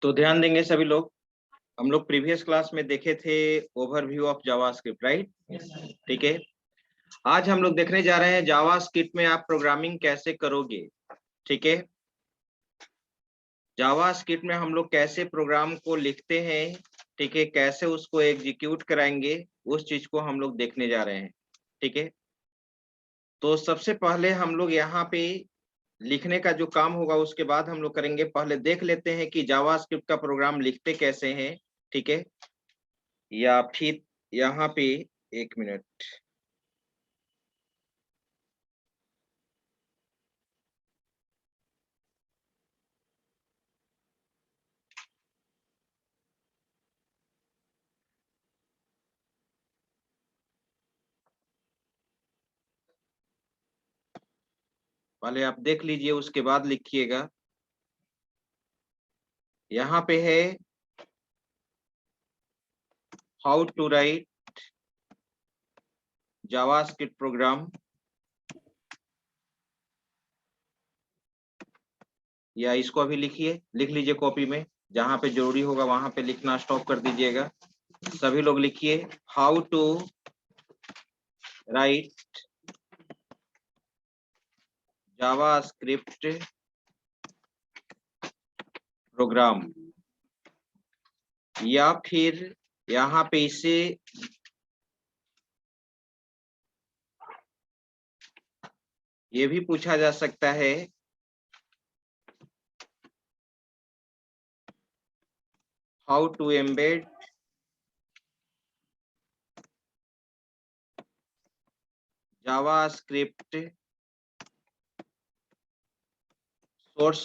तो ध्यान देंगे सभी लोग। हम लोग प्रीवियस क्लास में देखे थे ओवरव्यू ऑफ जावास्क्रिप्ट, राइट? ठीक है। आज हम लोग देखने जा रहे हैं जावास्क्रिप्ट में आप प्रोग्रामिंग कैसे करोगे। ठीक है, जावास्क्रिप्ट में हम लोग कैसे प्रोग्राम को लिखते हैं, ठीक है, कैसे उसको एग्जीक्यूट कराएंगे, उस चीज को हम लोग देखने जा रहे हैं। ठीक है, तो सबसे पहले हम लोग यहाँ पे लिखने का जो काम होगा उसके बाद हम लोग करेंगे। पहले देख लेते हैं कि जावास्क्रिप्ट का प्रोग्राम लिखते कैसे हैं। ठीक है, या फिर यहाँ पे एक मिनट, पहले आप देख लीजिए उसके बाद लिखिएगा। यहाँ पे है how to write JavaScript program, या इसको अभी लिखिए, लिख लीजिए कॉपी में। जहां पे जरूरी होगा वहां पे लिखना स्टॉप कर दीजिएगा। सभी लोग लिखिए how to write JavaScript program, या फिर यहाँ पे इसे ये भी पूछा जा सकता है how to embed JavaScript source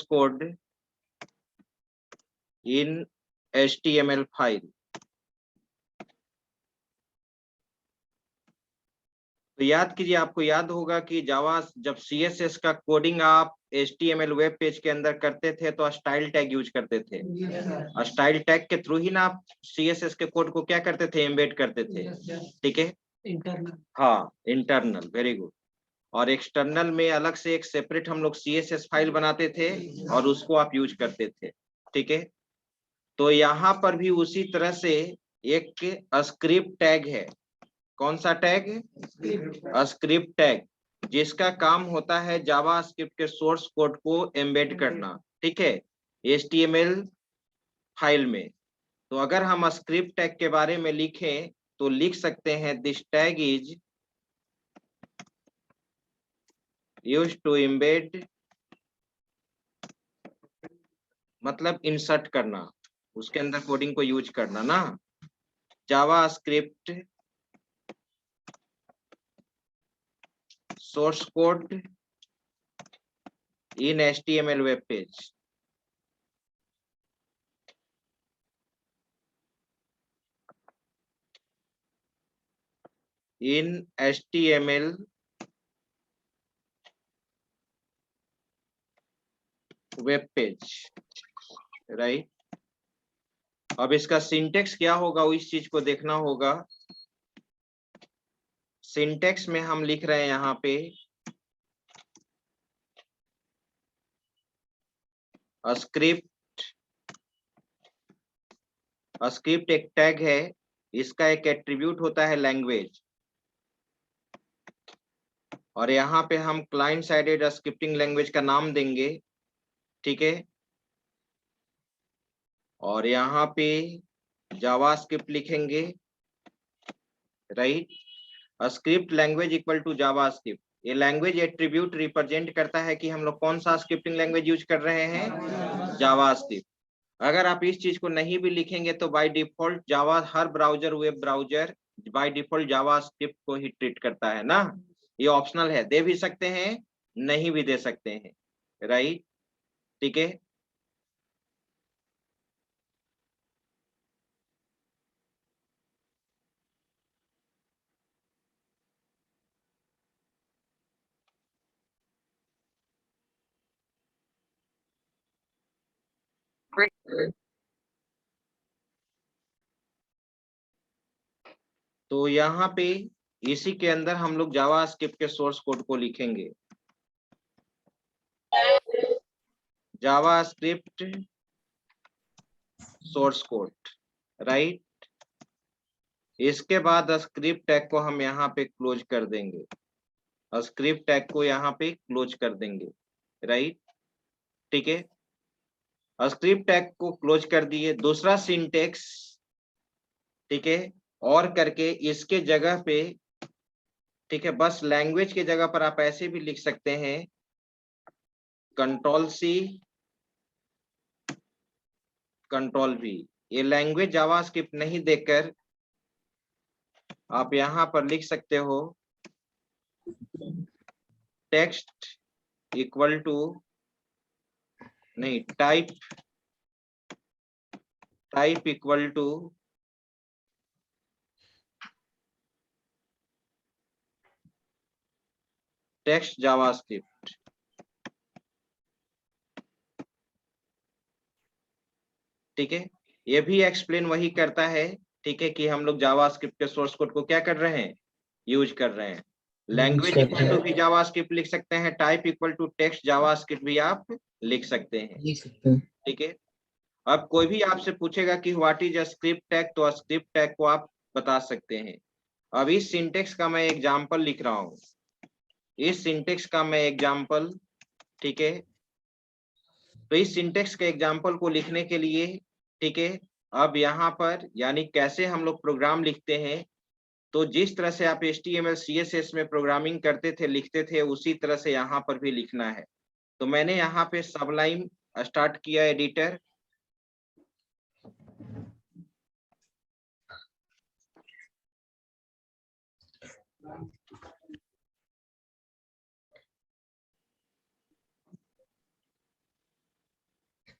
code in HTML file. तो याद कीजिए, आपको याद होगा कि जावा जब CSS का कोडिंग आप HTML वेब पेज के अंदर करते थे तो स्टाइल टैग यूज करते थे। स्टाइल टैग के थ्रू ही ना आप CSS के कोड को क्या करते थे, एम्बेड करते थे। ठीक है, इंटरनल, हाँ इंटरनल, वेरी गुड। और एक्सटर्नल में अलग से एक सेपरेट हम लोग CSS फाइल बनाते थे और उसको आप यूज करते थे। ठीक है, तो यहाँ पर भी उसी तरह से एक स्क्रिप्ट टैग है। कौन सा टैग? स्क्रिप्ट टैग, जिसका काम होता है जावास्क्रिप्ट के सोर्स कोड को एम्बेड करना। ठीक है, HTML फाइल में। तो अगर हम स्क्रिप्ट टैग के बारे में लिखें तो लिख सकते हैं this tag is used to embed, मतलब इंसर्ट करना, उसके अंदर कोडिंग को यूज करना ना। JavaScript source code in HTML web page. In HTML web page, right. अब इसका सिंटेक्स क्या होगा, इस चीज को देखना होगा। सिंटेक्स में हम लिख रहे हैं यहाँ पे स्क्रिप्ट। स्क्रिप्ट एक टैग है, इसका एक एट्रीब्यूट होता है लैंग्वेज, और यहाँ पे हम क्लाइंट साइडेड स्क्रिप्टिंग लैंग्वेज का नाम देंगे। ठीक है, और यहाँ पे जावास्क्रिप्ट लिखेंगे, right. Script language equal to JavaScript. ये लैंग्वेज एट्रीब्यूट रिप्रेजेंट करता है कि हम लोग कौन सा स्क्रिप्टिंग लैंग्वेज यूज कर रहे हैं, जावास्क्रिप्ट। अगर आप इस चीज को नहीं भी लिखेंगे तो by default Java, her browser, web browser by default JavaScript को ही ट्रीट करता है ना। ये ऑप्शनल है, दे भी सकते हैं, नहीं भी दे सकते हैं, राइट। ठीक है, तो यहाँ पे इसी के अंदर हम लोग जावास्क्रिप्ट के सोर्स कोड को लिखेंगे। JavaScript source code, right. इसके बाद स्क्रिप्ट टैग को हम यहाँ पे क्लोज कर देंगे, स्क्रिप्ट टैग को यहाँ पे क्लोज कर देंगे, राइट, ठीक है। स्क्रिप्ट टैग को क्लोज कर दिए। दूसरा सिंटेक्स, ठीक है, और करके इसके जगह पे, ठीक है, बस लैंग्वेज की जगह पर आप ऐसे भी लिख सकते हैं, कंट्रोल-C कंट्रोल-V। ये लैंग्वेज जावास्क्रिप्ट नहीं देकर आप यहाँ पर लिख सकते हो टेक्स्ट इक्वल टू, नहीं, type equal to text JavaScript, ठीक है। ये भी एक्सप्लेन वही करता है, ठीक है, कि हम लोग जावास्क्रिप्ट के सोर्स कोड को क्या कर रहे हैं, यूज कर रहे हैं। लैंग्वेज इक्वल टू भी जावास्क्रिप्ट लिख सकते हैं, type equal to text JavaScript भी आप लिख सकते हैं, ठीक है। अब कोई भी आपसे पूछेगा कि what is a script tag, तो स्क्रिप्ट टैग को आप बता सकते हैं। अब इस सिंटेक्स का मैं एग्जांपल लिख रहा हूं, इस सिंटेक्स का मैं एग्जांपल, ठीक है। तो इस सिंटेक्स के एग्जांपल को लिखने के लिए, ठीक है, अब यहाँ पर यानी कैसे हम लोग प्रोग्राम लिखते हैं, तो जिस तरह से आप HTML CSS में प्रोग्रामिंग करते थे, लिखते थे, उसी तरह से यहाँ पर भी लिखना है। तो मैंने यहाँ पे सबलाइन स्टार्ट किया एडिटर,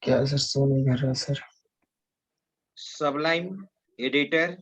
क्या सर, सो नहीं कर रहा सर। सबलाइन एडिटर,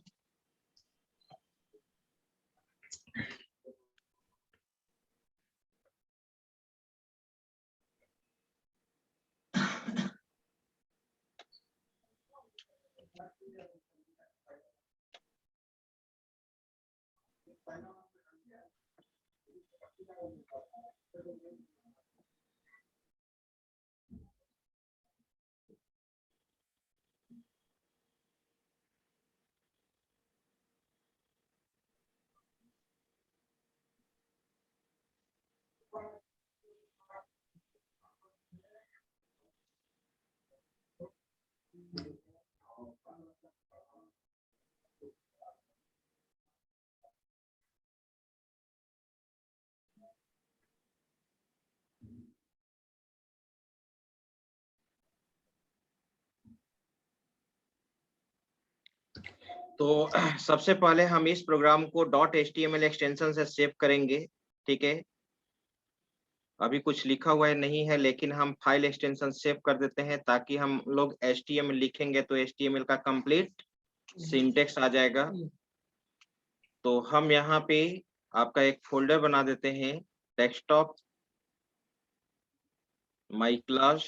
तो सबसे पहले हम इस प्रोग्राम को .html एक्सटेंशन से सेव करेंगे, ठीक है। अभी कुछ लिखा हुआ नहीं है, लेकिन हम फाइल एक्सटेंशन सेव कर देते हैं, ताकि हम लोग HTML लिखेंगे तो HTML का कंप्लीट सिंटेक्स आ जाएगा। तो हम यहाँ पे आपका एक फोल्डर बना देते हैं, डेस्कटॉप माई क्लास,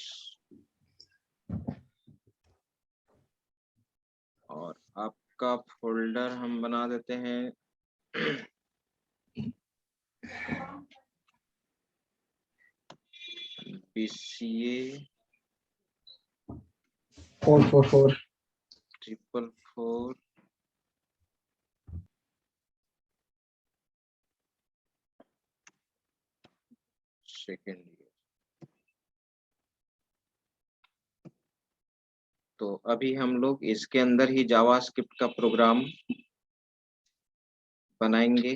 और आपका फोल्डर हम बना देते हैं PCA 444 444 सेकेंड ईयर। तो अभी हम लोग इसके अंदर ही जावास्क्रिप्ट का प्रोग्राम बनाएंगे।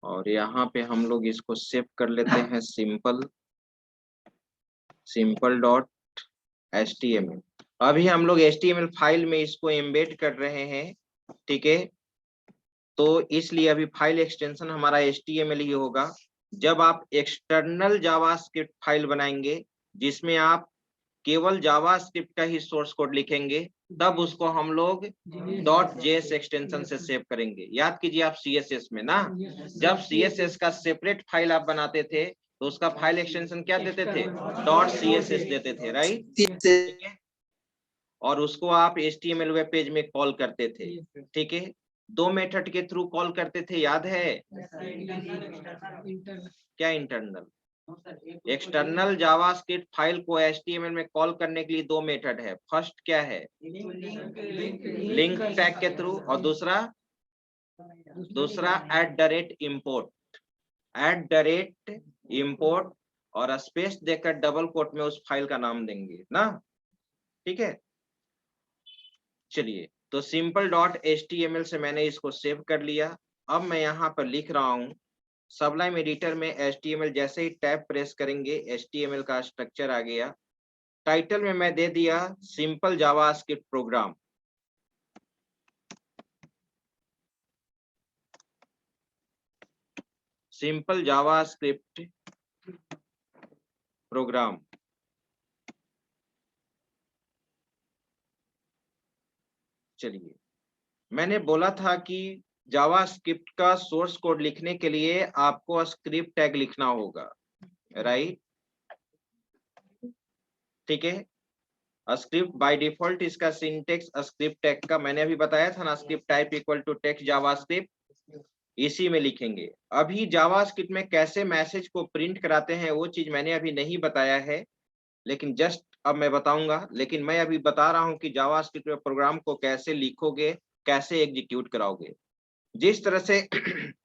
और यहाँ पे हम लोग इसको सेव कर लेते हैं, simple.html। अभी हम लोग HTML फाइल में इसको एम्बेड कर रहे हैं, ठीक है। तो इसलिए अभी फाइल एक्सटेंशन हमारा HTML ही होगा। जब आप एक्सटर्नल जावास्क्रिप्ट फाइल बनाएंगे, जिसमें आप केवल जावास्क्रिप्ट का ही सोर्स कोड लिखेंगे, तब उसको हम लोग .js एक्सटेंशन से सेव करेंगे। याद कीजिए आप CSS में ना, जब CSS का सेपरेट फाइल आप बनाते थे, तो उसका फाइल एक्सटेंशन क्या देते थे, .css देते थे, राइट, ठीक है। और उसको आप HTML वेब पेज में कॉल करते थे, ठीक है। दो मेथड के थ्रू कॉल करते थे, याद है? क्या इंटरनल? एक्सटर्नल जावास्क्रिप्ट फाइल को HTML में कॉल करने के लिए दो मेथड है। फर्स्ट क्या है? लिंक टैग के थ्रू, और दूसरा @import, @import और स्पेस देकर डबल कोट में उस फाइल का नाम देंगे ना, ठीक है। चलिए, तो simple.html से मैंने इसको सेव कर लिया। अब मैं यहाँ पर लिख रहा हूँ सबलाइन एडिटर में HTML, जैसे ही टैब प्रेस करेंगे HTML का स्ट्रक्चर आ गया। टाइटल में मैं दे दिया simple JavaScript program. Simple JavaScript program. चलिए, मैंने बोला था कि जावास्क्रिप्ट का सोर्स कोड लिखने के लिए आपको स्क्रिप्ट टैग लिखना होगा, राइट? ठीक है। स्क्रिप्ट बाय डिफॉल्ट इसका सिंटेक्स स्क्रिप्ट टैग का मैंने अभी बताया था ना, script type equal to text JavaScript, इसी में लिखेंगे। अभी जावास्क्रिप्ट में कैसे मैसेज को प्रिंट कराते हैं वो चीज मैंने अभी नहीं बताया है, लेकिन जस्ट अब मैं बताऊंगा। लेकिन मैं अभी बता रहा हूं कि जावास्क्रिप्ट में प्रोग्राम को कैसे लिखोगे, कैसे एग्जीक्यूट कराओगे। जिस तरह से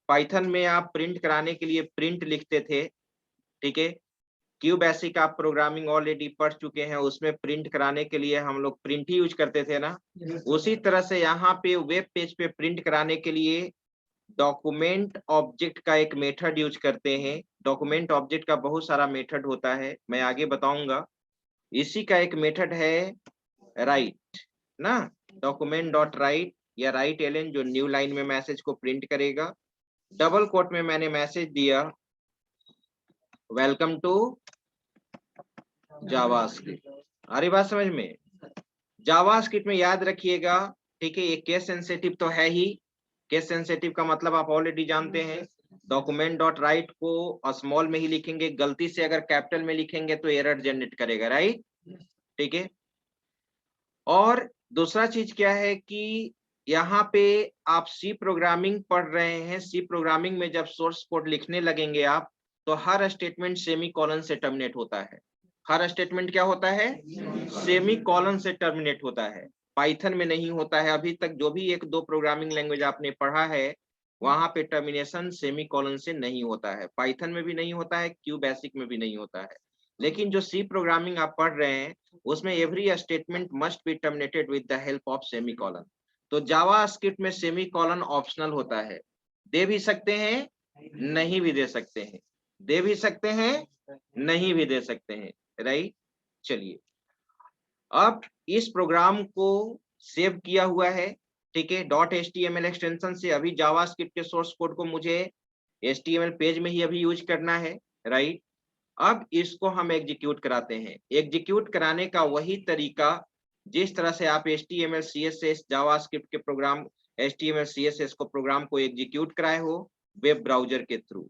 पाइथन में आप प्रिंट कराने के लिए प्रिंट लिखते थे, ठीक है, क्यू बेसिक आप प्रोग्रामिंग ऑलरेडी पढ़ चुके हैं, उसमें प्रिंट कराने के लिए हम लोग प्रिंट ही यूज करते थे ना। उसी तरह से यहाँ पे वेब पेज पे प्रिंट कराने के लिए डॉक्यूमेंट ऑब्जेक्ट का एक मेथड यूज करते हैं। डॉक्यूमेंट ऑब्जेक्ट का बहुत सारा मेथड होता है, मैं आगे बताऊंगा। इसी का एक मेथड है राइट ना, डॉक्यूमेंट डॉट राइट या राइट एलन, जो न्यू लाइन में मैसेज को प्रिंट करेगा। डबल कोट में मैंने मैसेज दिया वेलकम टू जावास्क्रिप्ट। आ रही बात समझ में? जावास्क्रिप्ट में याद रखिएगा, ठीक है, ये केस सेंसिटिव तो है ही। केस सेंसिटिव का मतलब आप ऑलरेडी जानते हैं। डॉक्यूमेंट डॉट राइट को स्मॉल में ही लिखेंगे, गलती से अगर कैपिटल में लिखेंगे तो एरर जनरेट करेगा, राइट? ठीक है। और दूसरा चीज क्या है कि यहाँ पे आप सी प्रोग्रामिंग पढ़ रहे हैं। सी प्रोग्रामिंग में जब सोर्स कोड लिखने लगेंगे आप, तो हर स्टेटमेंट सेमी कॉलन से टर्मिनेट होता है। हर स्टेटमेंट क्या होता है? सेमी कॉलन से टर्मिनेट होता है। पाइथन में नहीं होता है। अभी तक जो भी एक दो प्रोग्रामिंग लैंग्वेज आपने पढ़ा है, वहां पे टर्मिनेशन सेमी कॉलन से नहीं होता है। पाइथन में भी नहीं होता है, क्यू बेसिक में भी नहीं होता है। लेकिन जो सी प्रोग्रामिंग आप पढ़ रहे हैं, उसमें every statement must be terminated with the help of semi colon. तो जावास्क्रिप्ट में सेमी कॉलन ऑप्शनल होता है। दे भी सकते हैं, नहीं भी दे सकते हैं। दे भी सकते हैं, नहीं भी दे सकते हैं, राइट? चलिए, अब इस प्रोग्राम को सेव किया हुआ है, ठीक है, .html एक्सटेंशन से। अभी जावास्क्रिप्ट के सोर्स कोड को मुझे HTML पेज में ही अभी यूज करना है, राइट? अब इसको हम एग्जीक्यूट कराते हैं। एग्जीक्यूट कराने का वही तरीका जिस तरह से आप HTML CSS जावास्क्रिप्ट के प्रोग्राम HTML CSS को प्रोग्राम को एग्जीक्यूट कराए हो वेब ब्राउजर के थ्रू।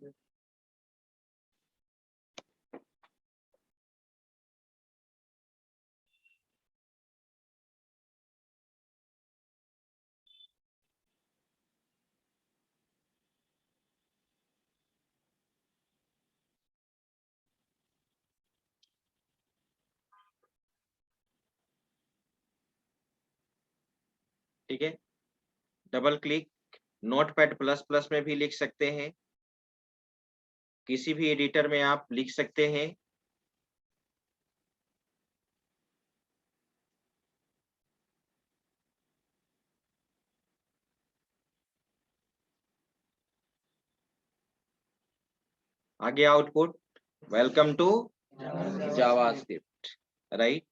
ठीक है, double click, notepad plus plus में भी लिख सकते हैं, किसी भी एडिटर में आप लिख सकते हैं। आगे output welcome to JavaScript, right?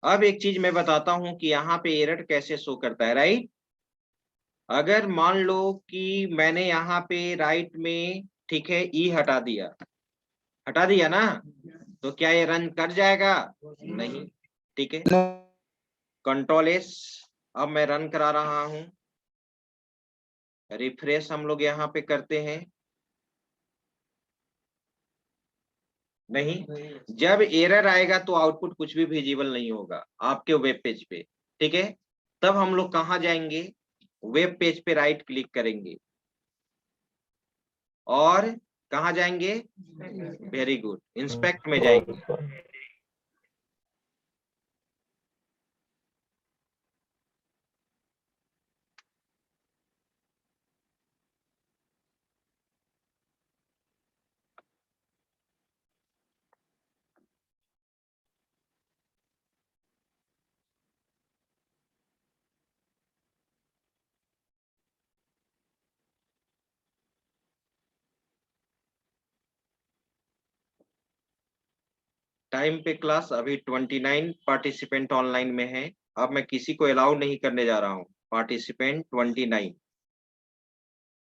अब एक चीज मैं बताता हूं कि यहाँ पे एरर कैसे शो करता है, राइट? अगर मान लो कि मैंने यहाँ पे राइट में, ठीक है, ई हटा दिया ना, तो क्या ये रन कर जाएगा? नहीं, ठीक है। कंट्रोल एस, अब मैं रन करा रहा हूं, रिफ्रेश हम लोग यहाँ पे करते हैं, नहीं। जब एरर आएगा तो आउटपुट कुछ भी विजिबल नहीं होगा आपके वेब पेज पे, ठीक है। तब हम लोग कहाँ जाएंगे? वेब पेज पे राइट क्लिक करेंगे और कहाँ जाएंगे? वेरी गुड, इंस्पेक्ट में जाएंगे। टाइम पे क्लास अभी 29 पार्टिसिपेंट ऑनलाइन में है। अब मैं किसी को अलाउ नहीं करने जा रहा हूँ। पार्टिसिपेंट 29,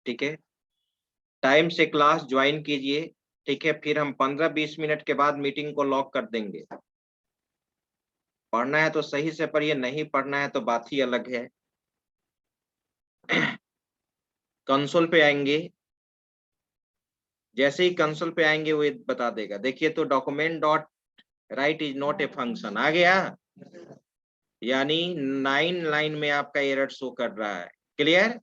ठीक है। टाइम से क्लास ज्वाइन कीजिए, ठीक है। फिर हम 15-20 मिनट के बाद मीटिंग को लॉक कर देंगे। पढ़ना है तो सही से पढ़िए, नहीं पढ़ना है तो बात ही अलग है। कंसोल पे आएंगे, जैसे ही कंसोल पे आएंगे वो बता देगा। देखिए तो document dot write is not a function आ गया, यानी 9 लाइन में आपका एरर शो कर रहा है। क्लियर?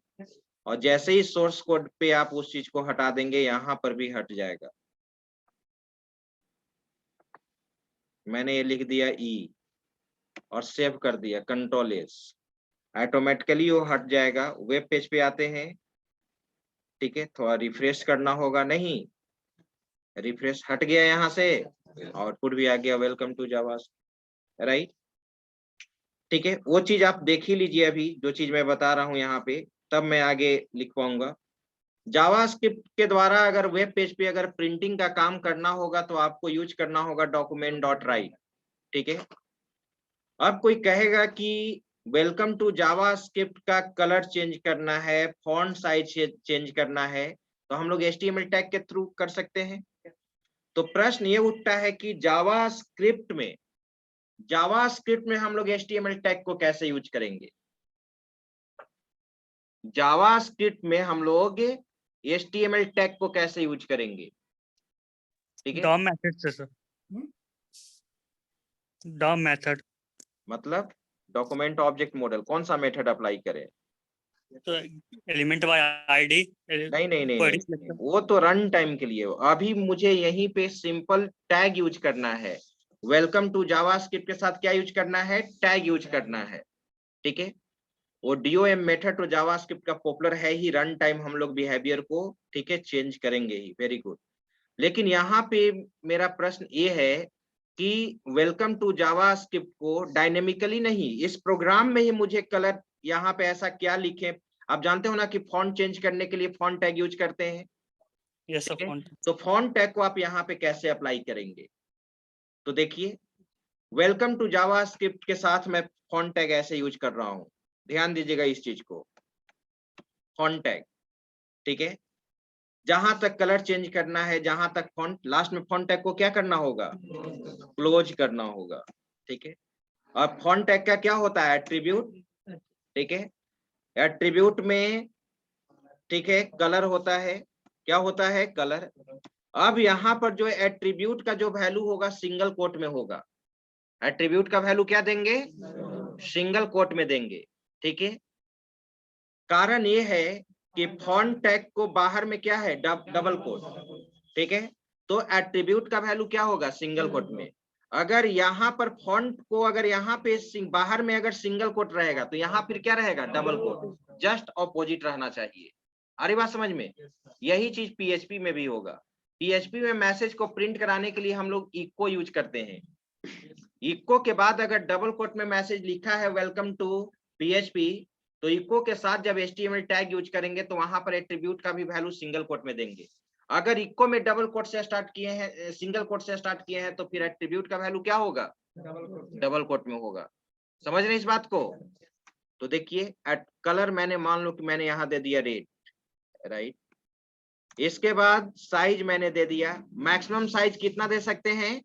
और जैसे ही सोर्स कोड पे आप उस चीज को हटा देंगे, यहां पर भी हट जाएगा। मैंने ये लिख दिया ई और सेव कर दिया, कंट्रोल एस, ऑटोमेटिकली वो हट जाएगा। वेब पेज पे आते हैं, ठीक है। थोड़ा रिफ्रेश करना होगा, नहीं रिफ्रेश हट गया यहाँ से, आउटपुट भी आ गया, वेलकम टू जावा, राइट। ठीक है, वो चीज आप देख ही लीजिए अभी, जो चीज मैं बता रहा हूँ यहाँ पे, तब मैं आगे लिख पाऊंगा। जावास्क्रिप्ट के द्वारा अगर वेब पेज पे अगर प्रिंटिंग का काम करना होगा तो आपको यूज करना होगा डॉक्यूमेंट डॉट राइट, ठीक है। अब कोई कहेगा कि वेलकम टू जावास्क्रिप्ट का कलर चेंज करना है, फॉन्ट साइज चेंज करना है, तो हम लोग HTML टैग के थ्रू कर सकते हैं। तो प्रश्न ये उठता है कि जावास्क्रिप्ट में हम लोग HTML टैग को कैसे यूज करेंगे? जावास्क्रिप्ट में हम लोग HTML टैग को कैसे यूज करेंगे? ठीक है, डॉम मेथड से सर, डॉम मेथड, मतलब डॉक्यूमेंट ऑब्जेक्ट मॉडल। कौन सा मेथड अप्लाई करें? तो एलिमेंट बाय आईडी। नहीं नहीं नहीं नहीं, वो तो रन टाइम के लिए। अभी मुझे यहीं पे सिंपल टैग यूज करना है। वेलकम टू जावास्क्रिप्ट के साथ क्या यूज करना है? टैग यूज करना है, ठीक है। वो DOM मेथड तो जावास्क्रिप्ट का पॉपुलर है ही, रन टाइम हम लोग बिहेवियर को, ठीक है, चेंज करेंगे ही। Very good. लेकिन यहाँ पे मेरा प्रश्न ये है कि वेलकम टू जावास्क्रिप्ट को डायनेमिकली नहीं, इस प्रोग्राम में ही मुझे कलर यहाँ पे ऐसा क्या लिखें? आप जानते हो ना कि फॉन्ट चेंज करने के लिए फॉन्ट टैग यूज करते हैं। यस ठीक है? फॉन्ट। तो फॉन्ट टैग को आप यहाँ पे कैसे अप्लाई करेंगे? तो देखिए, वेलकम टू जावास्क्रिप्ट के साथ मैं फॉन्ट टैग ऐसे यूज कर रहा हूँ। ध्यान दीजिएगा इस चीज को, फॉन्ट टैग, ठीक है। जहां तक कलर चेंज करना है, जहां तक फॉन्ट, लास्ट में फॉन्ट टैग को क्या करना होगा? क्लोज करना होगा, ठीक है। और फॉन्ट टैग का क्या होता है? एट्रीब्यूट, ठीक है। एट्रीब्यूट में, ठीक है, कलर होता है। क्या होता है? कलर। अब यहाँ पर जो एट्रीब्यूट का जो वैल्यू होगा सिंगल कोट में होगा। एट्रीब्यूट का वैल्यू क्या देंगे? सिंगल कोट में देंगे, ठीक है। कारण ये है कि फॉन्ट टैग को बाहर में क्या है? डबल कोट, ठीक है। तो एट्रीब्यूट का वैल्यू क्या होगा? सिंगल कोट में। अगर यहाँ पर फॉन्ट को अगर यहाँ पे बाहर में अगर सिंगल कोट रहेगा तो यहाँ फिर क्या रहेगा? Double coat. जस्ट ऑपोजिट रहना चाहिए। अरे बात समझ में? यही चीज PHP में भी होगा। PHP में मैसेज को प्रिंट कराने के लिए हम लोग इको यूज करते हैं। इको के बाद अगर डबल कोट में मैसेज लिखा है वेलकम टू PHP, तो इको के साथ जब HTML टैग यूज करेंगे तो वहां पर एट्रीब्यूट का भी वैल्यू सिंगल कोट में देंगे। अगर इको में डबल कोट से स्टार्ट किए हैं, सिंगल कोट से स्टार्ट किए हैं, तो फिर एट्रीब्यूट का वैल्यू क्या होगा? डबल कोट में होगा। समझ रहे इस बात को? तो देखिए, कलर मैंने मान लो कि मैंने यहाँ दे दिया रेड, राइट। इसके बाद साइज मैंने दे दिया। मैक्सिमम साइज कितना दे सकते हैं?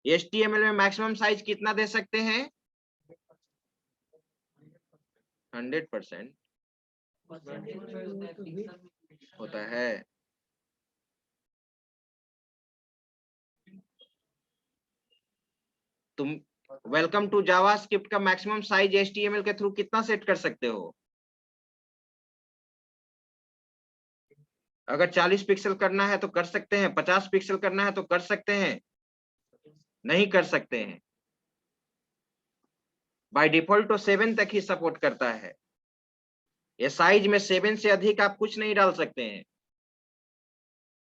HTML में मैक्सिमम साइज कितना दे सकते हैं? 100% होता है। तुम वेलकम टू जावास्क्रिप्ट का मैक्सिमम साइज HTML के थ्रू कितना सेट कर सकते हो? अगर 40 पिक्सल करना है तो कर सकते हैं, 50 पिक्सल करना है तो कर सकते हैं, नहीं कर सकते हैं। बाय डिफॉल्ट तो 7 तक ही सपोर्ट करता है। ये साइज में 7 से अधिक आप कुछ नहीं डाल सकते हैं।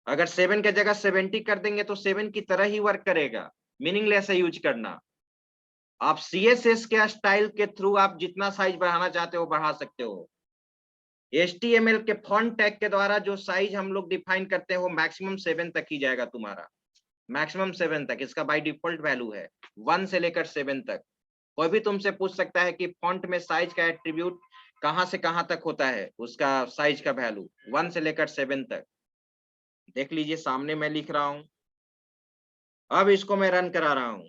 अगर 7 के जगह 70 कर देंगे तो 7 की तरह ही वर्क करेगा, मीनिंगलेस है यूज करना। आप CSS के स्टाइल के थ्रू आप जितना साइज बढ़ाना चाहते हो बढ़ा सकते हो। HTML के फॉन्ट टैग के द्वारा जो साइज हम लोग डिफाइन करते हैं वो मैक्सिमम 7 तक ही जाएगा तुम्हारा, मैक्सिमम 7 तक। इसका बाय डिफॉल्ट वैल्यू है 1 से लेकर 7 तक। कोई भी तुमसे पूछ सकता है कि फॉन्ट में साइज का एट्रीब्यूट कहां से कहां तक होता है, उसका साइज का वैल्यू 1 से लेकर 7 तक। देख लीजिए सामने मैं लिख रहा हूं, अब इसको मैं रन करा रहा हूं।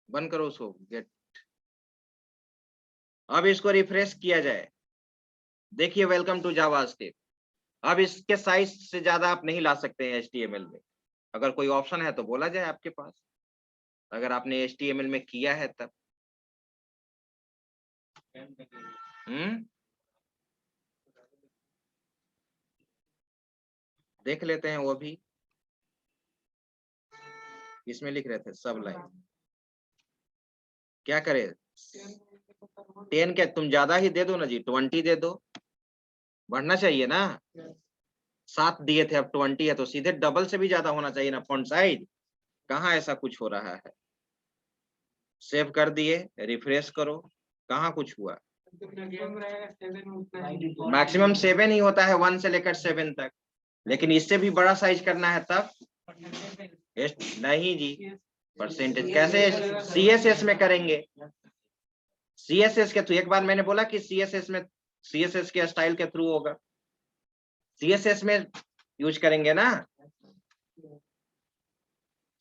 बंद करो उसको, गेट। अब इसको रिफ्रेश किया जाए, देखिए वेलकम टू जावास्क्रिप्ट। अब इसके साइज से ज्यादा आप नहीं ला सकते हैं HTML में। अगर कोई ऑप्शन है तो बोला जाए आपके पास, अगर आपने HTML में किया है तब। देख लेते हैं वो भी, इसमें लिख रहे थे सब लाइन। क्या करे, 10 क्या तुम ज्यादा ही दे दो ना जी, 20 दे दो, बढ़ना चाहिए ना। 7 दिए थे अब 20 है तो सीधे डबल से भी ज्यादा होना चाहिए ना फॉन्ट साइज। कहाँ ऐसा कुछ हो रहा है। सेव कर दिए, रिफ्रेश करो, कहाँ कुछ हुआ। मैक्सिमम 7 ही होता है 1 से लेकर 7 तक, लेकिन इससे भी बड़ा साइज करना है तब नहीं जी। परसेंटेज कैसे CSS में करेंगे। CSS के थ्रू, एक बार मैंने बोला कि CSS के स्टाइल के थ्रू होगा, CSS में यूज करेंगे ना।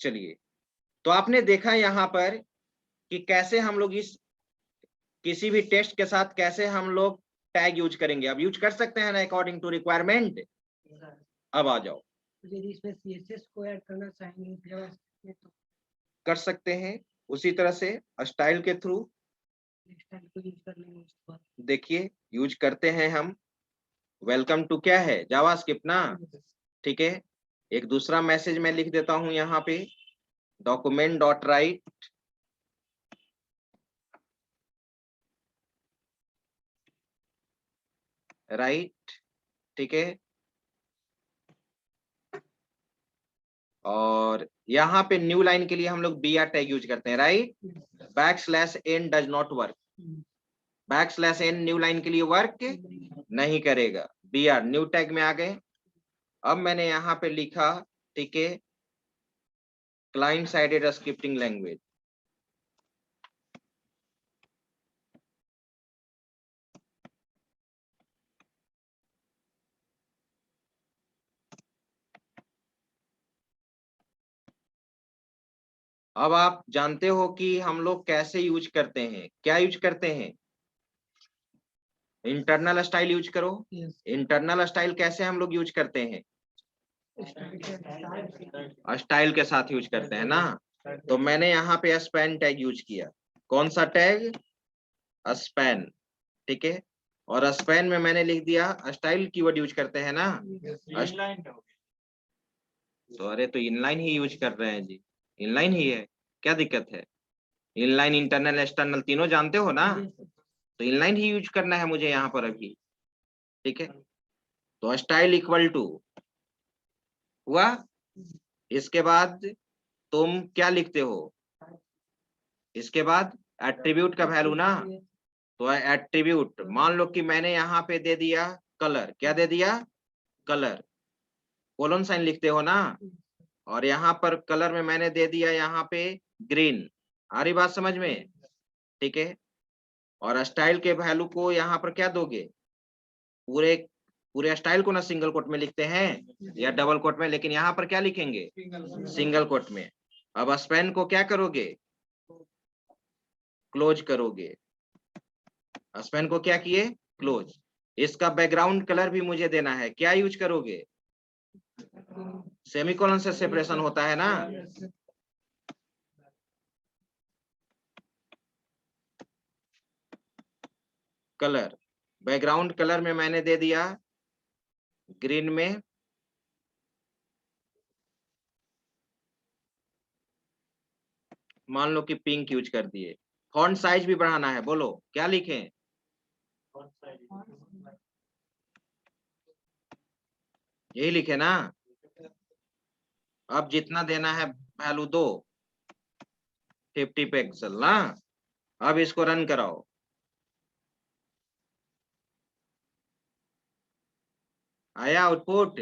चलिए, तो आपने देखा यहाँ पर कि कैसे हम लोग इस किसी भी टेस्ट के साथ कैसे हम लोग टैग यूज करेंगे। अब यूज कर सकते हैं ना अकॉर्डिंग टू रिक्वायरमेंट। अब आ जाओ, यदि इसमें CSS को ऐड करना चाहेंगे तो कर सकते हैं उसी तरह से स्टाइल के थ्रू। देखिए यूज करते हैं हम, वेलकम टू क्या है, जावास्क्रिप्ट ना। ठीक है, एक दूसरा मैसेज मैं लिख देता हूं यहाँ पे, डॉक्यूमेंट डॉट राइट ठीक है। और यहाँ पे न्यू लाइन के लिए हम लोग BR टैग यूज करते हैं, right. \n does not work, \n new line के लिए वर्क नहीं करेगा। BR न्यू टैग में आ गए। अब मैंने यहाँ पे लिखा, ठीक है, क्लाइंट साइडेड स्क्रिप्टिंग लैंग्वेज। अब आप जानते हो कि हम लोग कैसे यूज करते हैं, क्या यूज करते हैं, इंटरनल स्टाइल यूज करो। इंटरनल स्टाइल कैसे हम लोग यूज करते हैं, स्टाइल के साथ यूज करते हैं ना। तो मैंने यहाँ पे स्पैन टैग यूज किया। कौन सा टैग, स्पैन, ठीक है। और स्पैन में मैंने लिख दिया स्टाइल कीवर्ड यूज करते हैं ना। तो अरे तो इनलाइन ही यूज कर रहे हैं जी, इनलाइन ही है, क्या दिक्कत है। इनलाइन इंटरनल एक्सटर्नल तीनों जानते हो ना, तो इनलाइन ही यूज करना है मुझे यहाँ पर अभी, ठीक है। तो स्टाइल इक्वल टू हुआ, इसके बाद तुम क्या लिखते हो, इसके बाद एट्रीब्यूट का वैल्यू ना। तो एट्रीब्यूट मान लो कि मैंने यहाँ पे दे दिया कलर, क्या दे दिया, कलर, कोलन साइन लिखते हो ना। और यहाँ पर कलर में मैंने दे दिया यहाँ पे ग्रीन। आ रही बात समझ में, ठीक है। और स्टाइल के वैल्यू को यहाँ पर क्या दोगे, पूरे पूरे स्टाइल को ना सिंगल कोट में लिखते हैं या डबल कोट में, लेकिन यहाँ पर क्या लिखेंगे, सिंगल कोट में। अब स्पैन को क्या करोगे, क्लोज करोगे। स्पैन को क्या किए, क्लोज। इसका बैकग्राउंड कलर भी मुझे देना है, क्या यूज करोगे, सेमीकोलन से सेपरेशन होता है ना। कलर, बैकग्राउंड कलर में मैंने दे दिया ग्रीन में, मान लो कि पिंक यूज कर दिए। फॉन्ट साइज भी बढ़ाना है, बोलो क्या लिखें? यही लिखे ना? अब जितना देना है वैल्यू दो, 50 पिक्सल ना। अब इसको रन कराओ। आया output?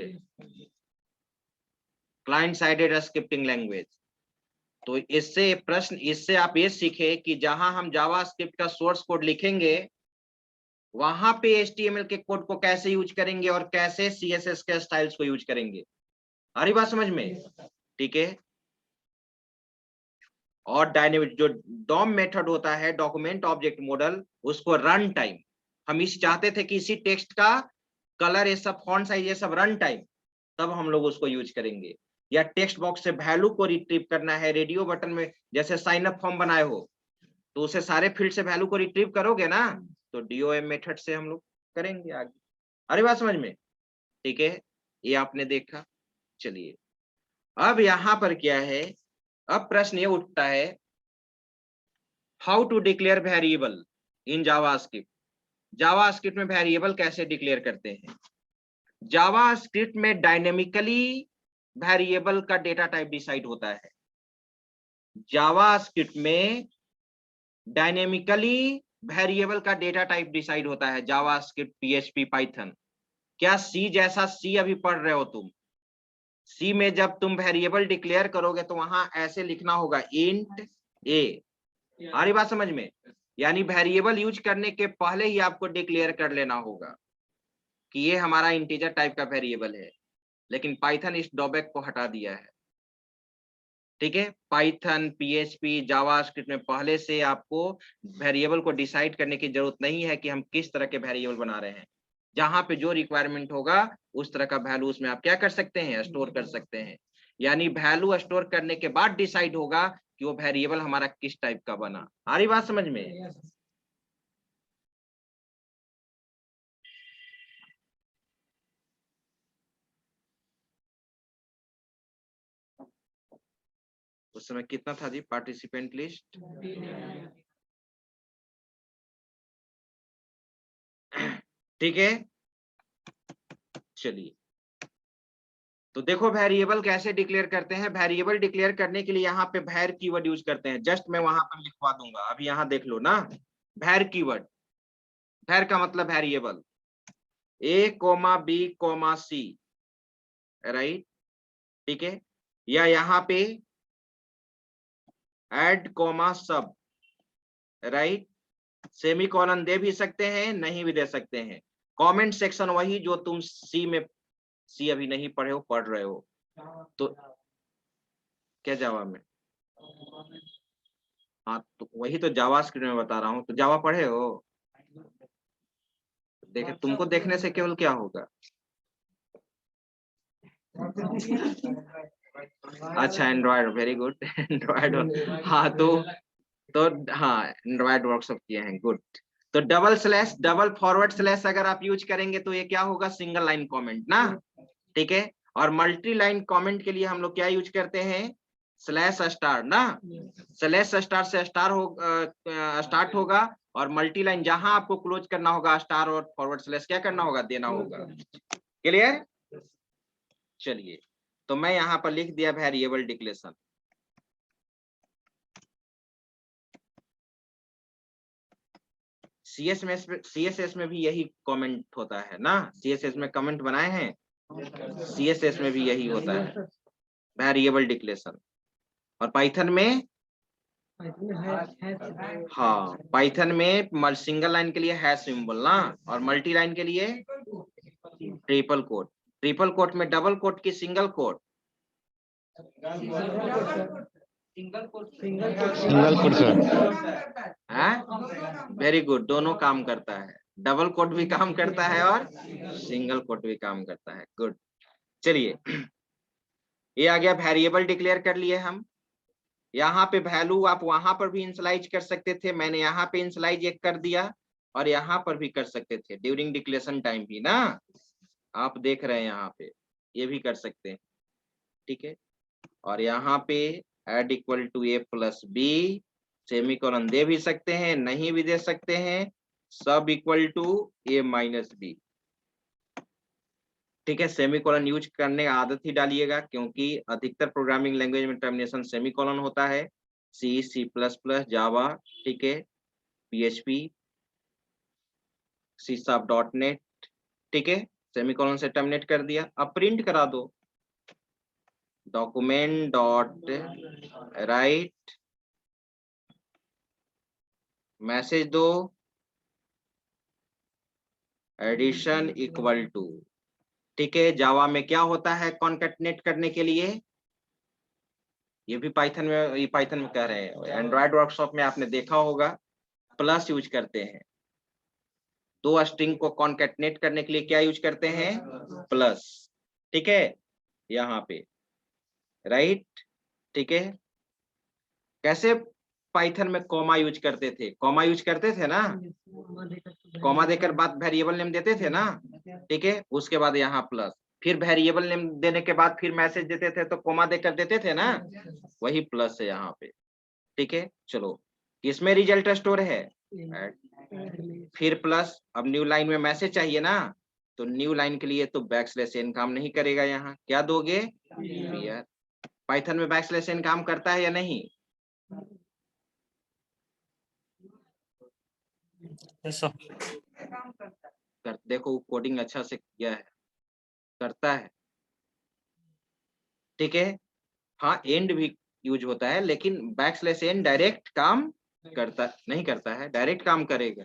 Client sided scripting language. तो इससे प्रश्न, इससे आप ये सीखे कि जहां हम जावास्क्रिप्ट का सोर्स कोड लिखेंगे वहां पे HTML के कोड को कैसे यूज करेंगे और कैसे CSS के स्टाइल्स को यूज करेंगे। आ रही बात समझ में? ठीक है। और डायनेमिक जो डॉम मेथड होता है, डॉक्यूमेंट ऑब्जेक्ट मॉडल, उसको रन टाइम, हम इस चाहते थे कि इसी टेक्स्ट का कलर, ये सब फॉन्ट साइज, ये सब रन टाइम, तब हम लोग उसको यूज करेंगे। या टेक्स्ट बॉक्स से वैल्यू को रिट्रीव करना है, रेडियो बटन में जैसे साइन अप फॉर्म बनाए हो तो उसे सारे फील्ड से वैल्यू को रिट्रीव करोगे ना, तो DOM मेथड से हम लोग करेंगे आगे। अरे बात समझ में? ठीक है, ये आपने देखा। चलिए अब यहां पर क्या है, अब प्रश्न ये उठता है, how to declare variable in JavaScript. JavaScript में वेरिएबल कैसे डिक्लेयर करते हैं? जावास्क्रिप्ट में डायनेमिकली वेरिएबल का डेटा टाइप डिसाइड होता है। जावास्क्रिप्ट में डायनेमिकली वेरिएबल का डेटा टाइप डिसाइड होता है। JavaScript, PHP, Python. क्या सी जैसा, सी अभी पढ़ रहे हो तुम, सी में जब तुम वेरिएबल डिक्लेयर करोगे तो वहां ऐसे लिखना होगा इंट a। आ रही बात समझ में? यानी वेरिएबल यूज करने के पहले ही आपको डिक्लेयर कर लेना होगा कि ये हमारा इंटीजर टाइप का वेरिएबल है। लेकिन पाइथन इस ड्रॉबैक को हटा दिया है। ठीक है, पाइथन, PHP, जावास्क्रिप्ट में पहले से आपको वेरिएबल को डिसाइड करने की जरूरत नहीं है कि हम किस तरह के वेरिएबल बना रहे हैं। जहां पे जो रिक्वायरमेंट होगा उस तरह का वैल्यू उसमें आप क्या कर सकते हैं, स्टोर कर सकते हैं। यानी वैल्यू स्टोर करने के बाद डिसाइड होगा कि वो वेरिएबल हमारा किस टाइप का बना। आ रही बात समझ में? उस समय कितना था जी पार्टिसिपेंट लिस्ट? ठीक है, चलिए तो देखो वेरिएबल कैसे डिक्लेयर करते हैं। वेरिएबल डिक्लेयर करने के लिए यहाँ पे भैर कीवर्ड यूज करते हैं। जस्ट मैं वहां पर लिखवा दूंगा, अभी यहाँ देख लो ना, भैर कीवर्ड। भैर का मतलब variable, A, B, C, right. ठीक है, या यहाँ पे ऐड सब, राइट। सेमीकोलन दे भी सकते हैं, नहीं भी दे सकते हैं। कमेंट सेक्शन वही जो तुम सी में, सी अभी नहीं पढ़े हो, पढ़ रहे हो तो क्या जावा में? हाँ तो वही तो जावास्क्रिप्ट में बता रहा हूँ। तो जावा पढ़े हो? देखे, तुमको देखने से केवल क्या होगा? अच्छा एंड्रॉयड, वेरी गुड। एंड्रॉयड, हाँ तो हाँ एंड्रॉयड वर्कशॉप किए हैं, गुड। तो double slash, double forward slash अगर आप यूज करेंगे तो ये क्या होगा, सिंगल लाइन कमेंट ना। ठीक है, और मल्टी लाइन कमेंट के लिए हम लोग क्या यूज करते हैं, स्लैश स्टार ना। स्लैश स्टार से स्टार हो स्टार्ट होगा, और मल्टी लाइन जहां आपको क्लोज करना होगा स्टार और फॉरवर्ड स्लैश क्या करना होगा, देना होगा। क्लियर? चलिए तो मैं यहाँ पर लिख दिया वेरिएबल डिक्लेरेशन। CSS में भी यही कमेंट होता है ना। CSS में कमेंट बनाए हैं, CSS में भी यही होता है, वेरिएबल डिक्लेरेशन। और पाइथन में, हाँ पाइथन में सिंगल लाइन के लिए हैश सिंबल ना, और मल्टी लाइन के लिए ट्रिपल कोट। ट्रिपल कोट में डबल कोट की single quote? Single quote sir. Very good, दोनों काम करता है। डबल कोट भी काम करता है और सिंगल कोट भी काम करता है, गुड। चलिए ये आ गया, वेरिएबल डिक्लेयर कर लिए हम। यहाँ पे वैल्यू आप वहां पर भी इनिशियलाइज कर सकते थे, मैंने यहाँ पे इनिशियलाइज एक कर दिया। और यहाँ पर भी कर सकते थे ड्यूरिंग डिक्लेरेशन टाइम भी ना, आप देख रहे हैं यहाँ पे ये भी कर सकते हैं, ठीक है। और यहाँ पे add equal to A plus B, semicolon दे भी सकते हैं, नहीं भी दे सकते हैं, sub equal to A minus B, ठीक है। सेमीकोलन यूज करने का आदत ही डालिएगा, क्योंकि अधिकतर प्रोग्रामिंग लैंग्वेज में टर्मिनेशन सेमीकोलन होता है, सी, सी प्लस प्लस, जावा, ठीक है, PHP, सी शार्प .NET, ठीक है, सेमीकोलन से टर्मिनेट कर दिया। अब प्रिंट करा दो, डॉक्यूमेंट डॉट राइट मैसेज दो, एडिशन इक्वल टू, ठीक है। जावा में क्या होता है कॉन्कैटिनेट करने के लिए, ये भी पाइथन में, ये पाइथन में कह रहे हैं, एंड्रॉइड वर्कशॉप में आपने देखा होगा, प्लस यूज करते हैं। दो स्ट्रिंग को कॉन्कैटिनेट करने के लिए क्या यूज करते हैं, प्लस, ठीक है, यहाँ पे राइट, ठीक है। कैसे पाइथन में कॉमा यूज करते थे, कॉमा यूज करते थे ना, कॉमा देकर बाद वेरिएबल नेम देते थे ना, ठीक है, उसके बाद यहाँ प्लस, फिर वेरिएबल नेम देने के बाद फिर मैसेज देते थे तो कॉमा देकर देते थे ना, वही प्लस है यहाँ पे, ठीक है। चलो किसमें रिजल्ट स्टोर है, फिर प्लस, अब न्यू लाइन में मैसेज चाहिए ना, तो न्यू लाइन के लिए तो बैकस्लैश एन काम नहीं करेगा, यहाँ क्या दोगे, क्लियर। पाइथन में बैकस्लैश एन काम करता है या नहीं, यस सर। देखो कोडिंग अच्छा से किया है, करता है, ठीक है। हाँ एंड भी यूज होता है, लेकिन बैकस्लैश एन डायरेक्ट काम करता नहीं, करता है, डायरेक्ट काम करेगा,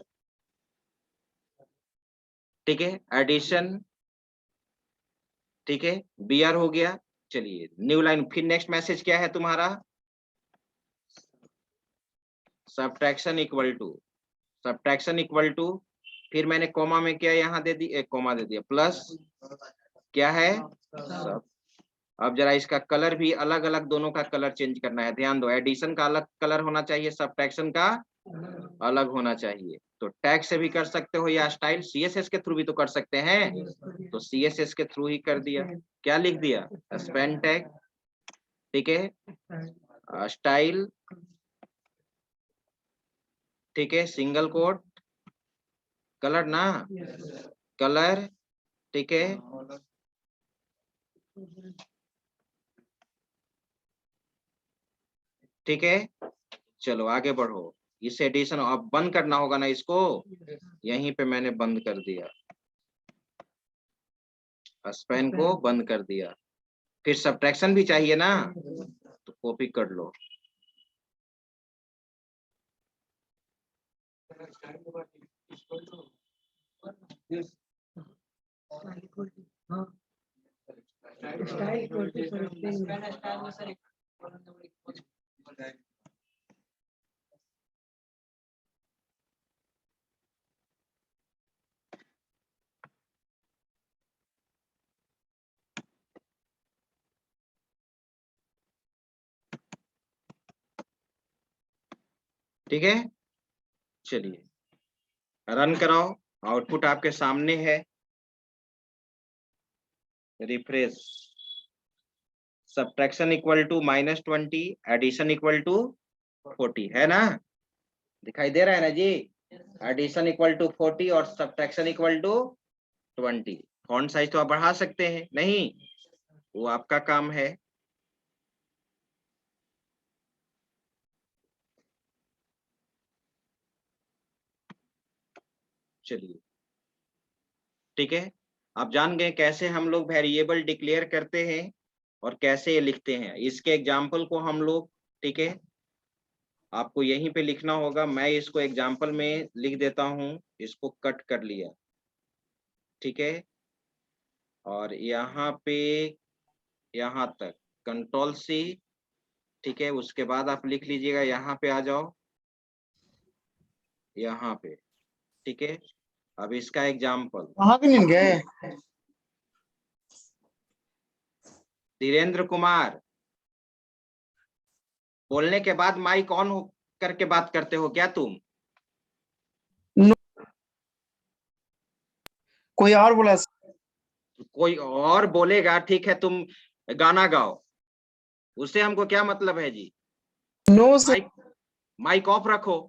ठीक है। एडिशन, ठीक है, BR हो गया। चलिए न्यू लाइन, फिर नेक्स्ट मैसेज क्या है तुम्हारा, subtraction equal to, subtraction equal to, फिर मैंने कॉमा में क्या यहाँ दे दी, एक कॉमा दे दिया, प्लस क्या है सब। अब जरा इसका कलर भी अलग अलग, दोनों का कलर चेंज करना है, ध्यान दो, एडिशन का अलग कलर होना चाहिए, सब्ट्रैक्शन का अलग होना चाहिए। तो टैग से भी कर सकते हो या स्टाइल CSS के थ्रू भी तो कर सकते हैं, तो CSS के थ्रू ही कर दिया, क्या लिख दिया, स्पैन टैग, ठीक है, स्टाइल, ठीक है, सिंगल कोट, कलर ना, कलर, ठीक है, ठीक है। चलो आगे बढ़ो, इस एडिशन अब बंद करना होगा ना इसको, यहीं पे मैंने बंद कर दिया, स्पैन को बंद कर दिया, फिर सब्ट्रैक्शन भी चाहिए ना, तो कॉपी कर लो, स्टाइल इक्वल टू सर, ठीक है। चलिए रन कराओ, आउटपुट आपके सामने है, refresh, subtraction equal to -20, addition equal to 40 है ना, दिखाई दे रहा है ना जी, एडिशन इक्वल टू 40 और subtraction equal to 20। Font size तो आप बढ़ा सकते हैं, नहीं वो आपका काम है, चलिए ठीक है। आप जान गए कैसे हम लोग वेरिएबल डिक्लेयर करते हैं और कैसे लिखते हैं, इसके एग्जाम्पल को हम लोग, ठीक है, आपको यहीं पे लिखना होगा, मैं इसको एग्जाम्पल में लिख देता हूं, इसको कट कर लिया, ठीक है, और यहाँ पे यहाँ तक Ctrl+C, ठीक है, उसके बाद आप लिख लीजिएगा, यहाँ पे आ जाओ, यहाँ पे, ठीक है। अब इसका एग्जाम्पल, वहां भी नहीं गए। धीरेन्द्र कुमार, बोलने के बाद माइक ऑन करके बात करते हो क्या तुम, कोई और बोला कोई और बोलेगा, ठीक है, तुम गाना गाओ, उससे हमको क्या मतलब है जी? No sir. Mic mic off रखो।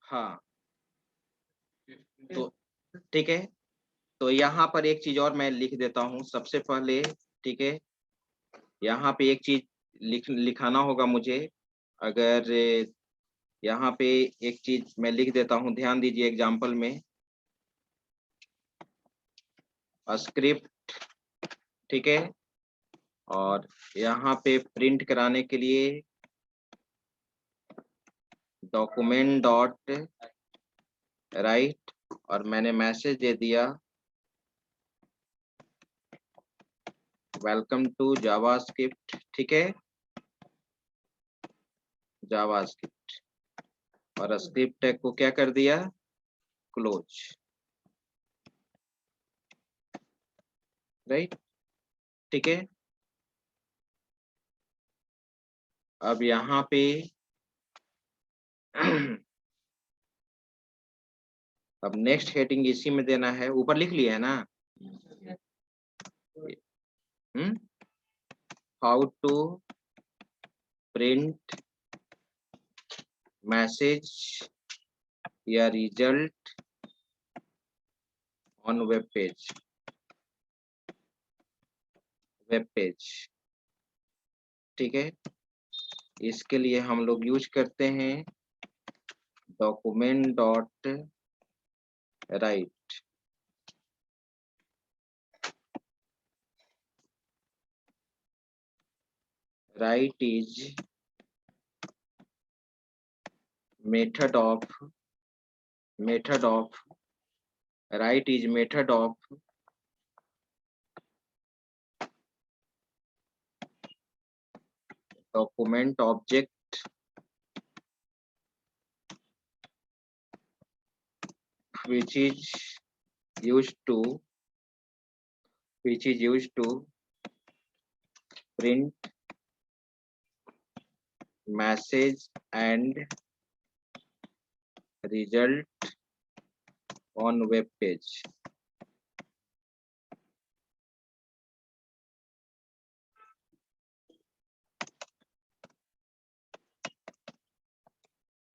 हाँ, तो ठीक है, तो यहाँ पर एक चीज और मैं लिख देता हूँ सबसे पहले। ठीक है, यहाँ पे एक चीज लिखाना होगा मुझे। अगर यहाँ पे एक चीज मैं लिख देता हूँ, ध्यान दीजिए एग्जाम्पल में, स्क्रिप्ट, ठीक है, और यहाँ पे प्रिंट कराने के लिए डॉक्यूमेंट डॉट राइट, और मैंने मैसेज दे दिया वेलकम टू जावास्क्रिप्ट। ठीक है, जावास्क्रिप्ट, और स्क्रिप्ट टैग को क्या कर दिया, क्लोज, राइट। ठीक है, अब यहाँ पे अब नेक्स्ट हेडिंग इसी में देना है, ऊपर लिख लिया है ना? हाउ टू प्रिंट मैसेज या रिजल्ट ऑन वेब पेज, ठीक है। इसके लिए हम लोग यूज करते हैं document dot right, right is method of right is method of document object which is used to print message and result on web page।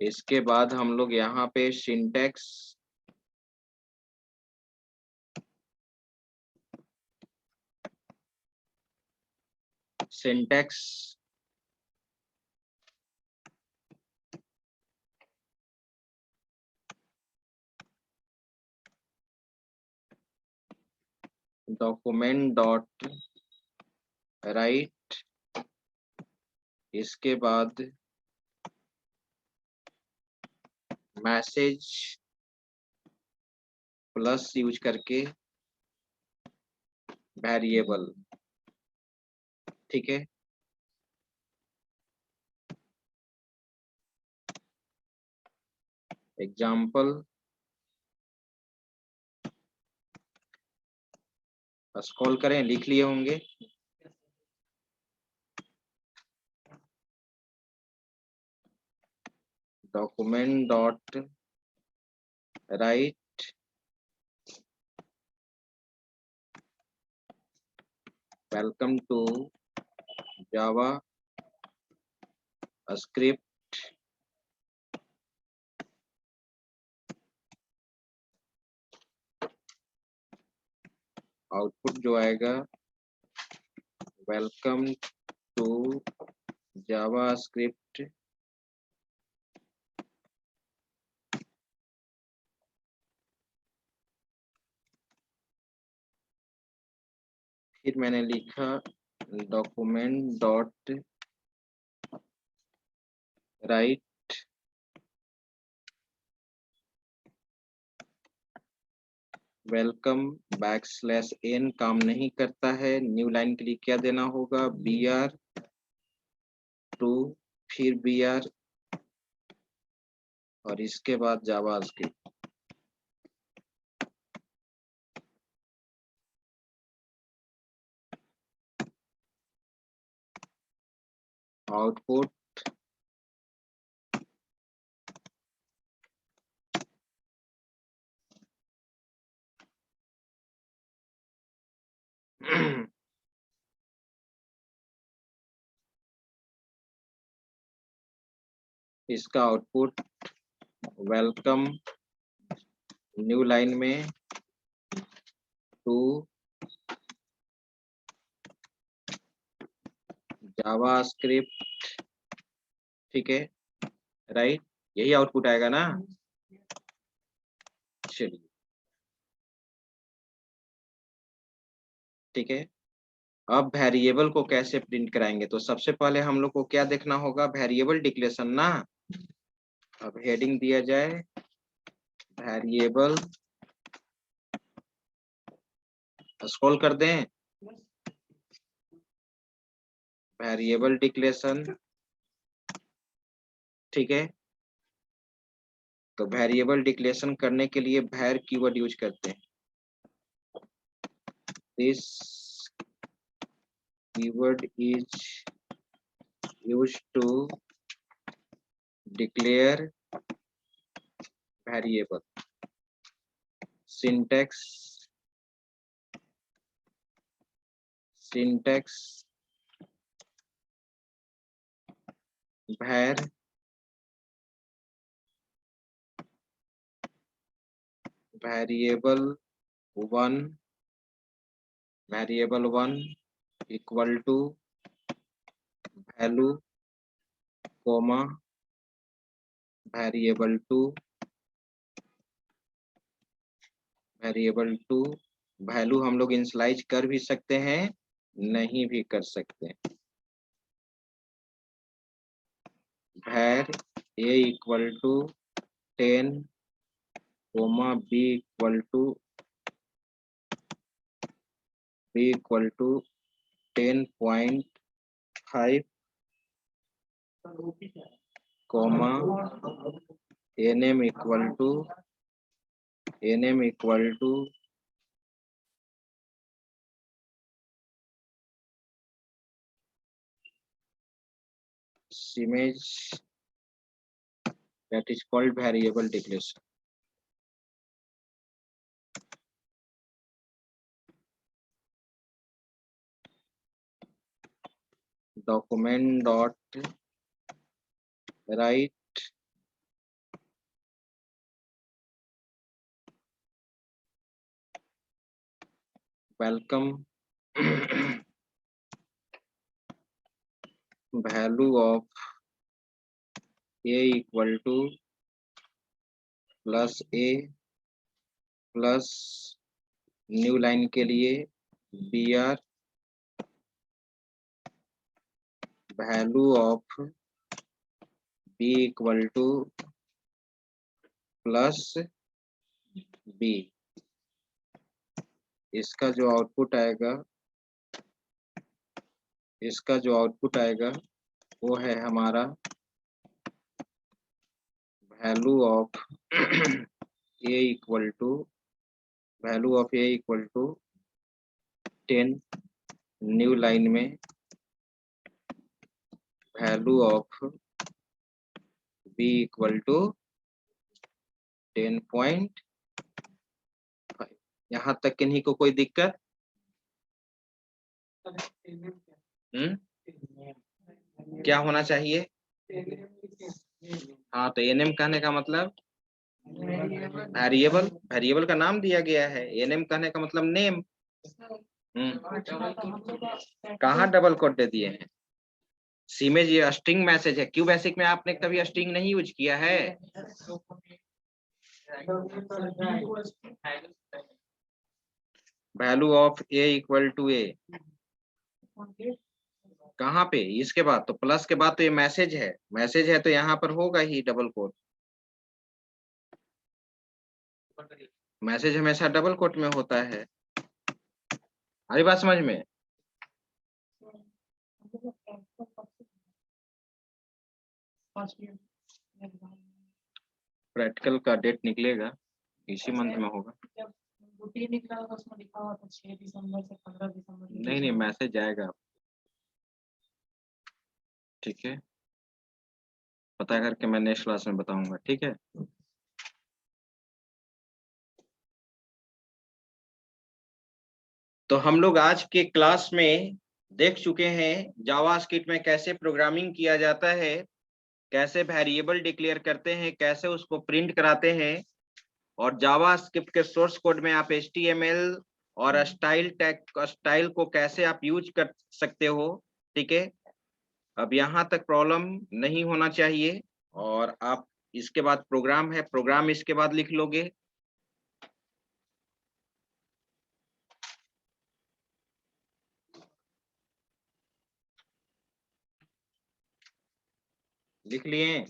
इसके बाद हम लोग यहाँ पे सिंटैक्स डॉक्यूमेंट डॉट राइट, इसके बाद मैसेज प्लस यूज करके variable, ठीक है। एग्जाम्पल स्क्रॉल करें, लिख लिए होंगे। Document dot right welcome to JavaScript, output जो आएगा वेलकम टू जावा स्क्रिप्ट फिर मैंने लिखा document dot right welcome \n काम नहीं करता है, न्यू लाइन के लिए क्या देना होगा, br2 फिर br और इसके बाद जावास्क्रिप्ट। आउटपुट इसका आउटपुट वेलकम न्यू लाइन में टू जावास्क्रिप्ट, ठीक है, राइट, यही आउटपुट आएगा ना। चलिए ठीक है, अब वेरिएबल को कैसे प्रिंट कराएंगे, तो सबसे पहले हम लोग को क्या देखना होगा, वेरिएबल डिक्लेरेशन ना। अब हेडिंग दिया जाए वेरिएबल, स्क्रॉल कर दें, वेरिएबल डिक्लेरेशन, ठीक है। तो वेरिएबल डिक्लेरेशन करने के लिए var कीवर्ड यूज करते हैं। This keyword is used to declare variable. Syntax var variable 1 equal to value comma variable 2 value हम लोग इनिशियलाइज कर भी सकते हैं, नहीं भी कर सकते हैं। var a equal to 10 comma b equal to 10.5 comma nm equal to image, that is called variable declaration. Document dot write welcome value of a equal to plus a plus new line के लिए br value of b equal to plus b। इसका जो output आएगा वो है हमारा value of a equal to 10 new line में value of b equal to 10.5। यहाँ तक किन्हीं को कोई दिक्कत? क्या होना चाहिए? हाँ, तो एनएम कहने का मतलब वेरिएबल का नाम दिया गया है, एनएम कहने का मतलब नेम। कहाँ डबल कोट दे दिए हैं? सीमेज ये स्ट्रिंग मैसेज है, क्यों बेसिक में आपने कभी स्ट्रिंग नहीं यूज किया है? Value of A equal to A, कहाँ पे? इसके बाद तो प्लस के बाद तो ये मैसेज है तो यहाँ पर होगा ही डबल कोट। मैसेज हमेशा डबल कोट में होता है। अरे बात समझ में? प्रैक्टिकल का डेट निकलेगा इसी मंथ में होगा। निकला होगा उसमें लिखा हुआ था 6 दिसंबर से 15 दिसंबर। नहीं, मैसेज आएगा। ठीक है, पता करके मैं नेक्स्ट क्लास में बताऊंगा, ठीक है। तो हम लोग आज के क्लास में देख चुके हैं जावास्क्रिप्ट में कैसे प्रोग्रामिंग किया जाता है, कैसे वेरिएबल डिक्लेयर करते हैं, कैसे उसको प्रिंट कराते हैं, और जावास्क्रिप्ट के सोर्स कोड में आप HTML और स्टाइल को कैसे आप यूज कर सकते हो, ठीक है। अब यहाँ तक प्रॉब्लम नहीं होना चाहिए, और आप इसके बाद प्रोग्राम है, प्रोग्राम इसके बाद लिख लोगे। लिख लिए?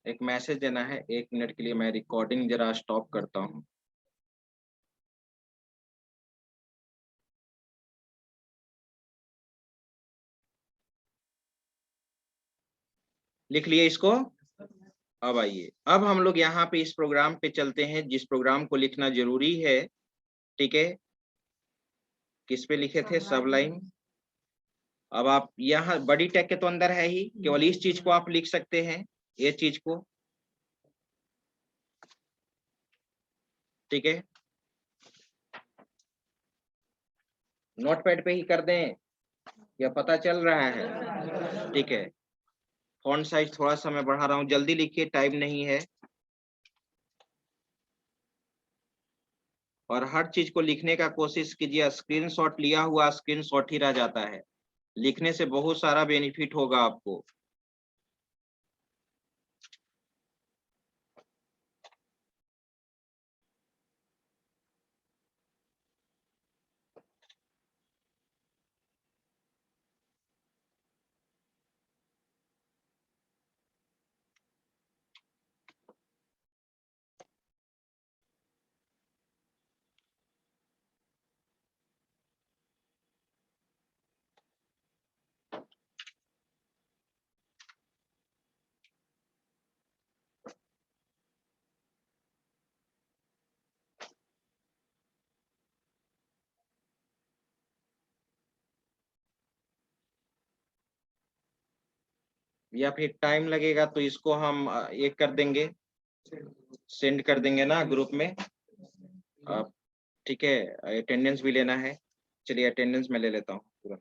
एक मैसेज देना है, 1 मिनट के लिए मैं रिकॉर्डिंग जरा स्टॉप करता हूँ। लिख लिए इसको? अब आइए, अब हम लोग यहाँ पे इस प्रोग्राम पे चलते हैं जिस प्रोग्राम को लिखना जरूरी है, ठीक है। किस पे लिखे थे? सबलाइन। अब आप यहाँ बड़ी टैग के तो अंदर है ही, केवल इस चीज को आप लिख सकते हैं, ये चीज को, ठीक है। नोटपैड पे ही कर दें, या पता चल रहा है? ठीक है। फॉन्ट साइज थोड़ा सा मैं बढ़ा रहा हूँ, जल्दी लिखिए, टाइम नहीं है। और हर चीज को लिखने का कोशिश कीजिए, स्क्रीनशॉट लिया हुआ स्क्रीनशॉट ही रह जाता है, लिखने से बहुत सारा बेनिफिट होगा आपको। या फिर टाइम लगेगा तो इसको हम ये कर देंगे, सेंड कर देंगे ना ग्रुप में। ठीक है, अटेंडेंस भी लेना है, चलिए अटेंडेंस में ले लेता हूँ पूरा।